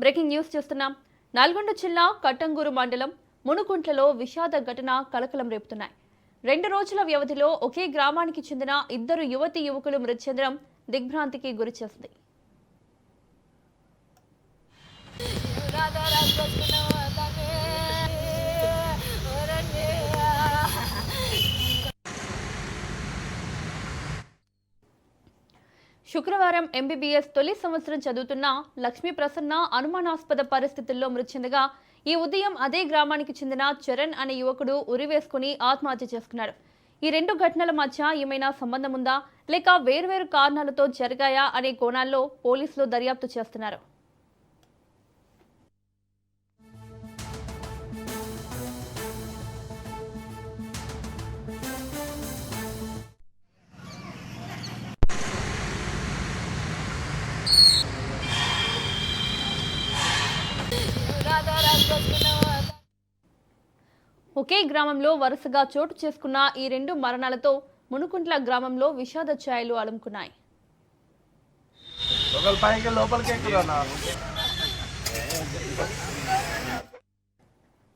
Breaking news చూస్తున్నాం. నల్గొండ జిల్లా కట్టంగూరు మండలం మునుకుంట్లలో విషాద ఘటన కలకలం రేపుతున్నాయి. 2 రోజుల వ్యవధిలో ఒకే గ్రామానికి చెందిన 2 యువతి యువకులు మృతి చెందడం దిగ్భ్రాంతికి గురిచేసింది. శుక్రవారం ఎంబీబీఎస్ తొలి సంవత్సరం చదువుతున్న లక్ష్మీ ప్రసన్న అనుమానాస్పద పరిస్థితుల్లో మృతి చెందగా, ఈ ఉదయం అదే గ్రామానికి చెందిన చరణ్ అనే యువకుడు ఉరివేసుకుని ఆత్మహత్య చేసుకున్నాడు. ఈ 2 ఘటనల మధ్య ఏమైనా సంబంధం ఉందా లేక వేర్వేరు కారణాలతో జరిగాయా అనే కోణాల్లో పోలీసులు దర్యాప్తు చేస్తున్నారు. ఒకే గ్రామంలో వరుసగా చోటు చేసుకున్న ఈ 2 మరణాలతో మునుకుంట్ల గ్రామంలో విషాద ఛాయలు అలుముకున్నాయి. లోపలికి